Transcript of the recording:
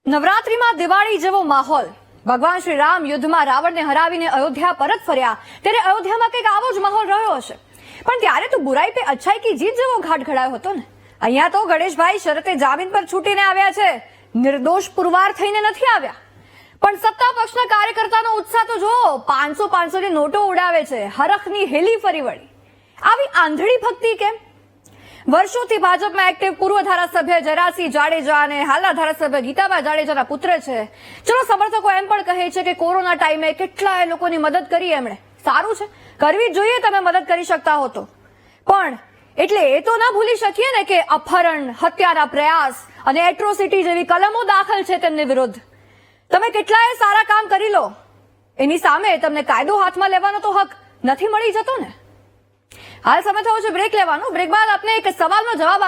નવરાત્રીમાં દિવાળી જેવો માહોલ। ભગવાન શ્રી રામ યુદ્ધમાં રાવણને હરાવીને અયોધ્યા પરત ફર્યા ત્યારે અયોધ્યામાં કંઈક આવો જ માહોલ રહ્યો હશે, પણ ત્યારે તો બુરાઈ પે અચ્છાઈ કી જીત જેવો ઘાટ ઘડાયો હતો ને। અહીંયા તો ગણેશભાઈ શરતે જામીન પર છૂટીને આવ્યા છે, નિર્દોષ પુરવાર થઈને નથી આવ્યા। પણ સત્તા પક્ષના કાર્યકર્તાનો ઉત્સાહ તો જો 500 ની નોટો ઉડાવે છે, હરખની હેલી ફરી વળી। આવી આંધળી ભક્તિ કેમ? વર્ષોથી ભાજપમાં એક્ટિવ પૂર્વ ધારાસભ્ય જરાસિંહ જાડેજા અને હાલના ધારાસભ્ય ગીતાબા જાડેજાના પુત્ર છે। ચલો સમર્થકો એમ પણ કહે છે કે કોરોના ટાઈમે કેટલાય લોકોની મદદ કરી એમણે, સારું છે, કરવી જ જોઈએ, તમે મદદ કરી શકતા હો તો। પણ એટલે એ તો ના ભૂલી શકીએ ને કે અપહરણ, હત્યાના પ્રયાસ અને એટ્રોસિટી જેવી કલમો દાખલ છે તેમની વિરુદ્ધ। તમે કેટલાય સારા કામ કરી લો, એની સામે તમને કાયદો હાથમાં લેવાનો તો હક નથી મળી જતો ને। હાલ સમય થયો છે બ્રેક લેવાનો, બ્રેક બાદ આપને એક સવાલનો જવાબ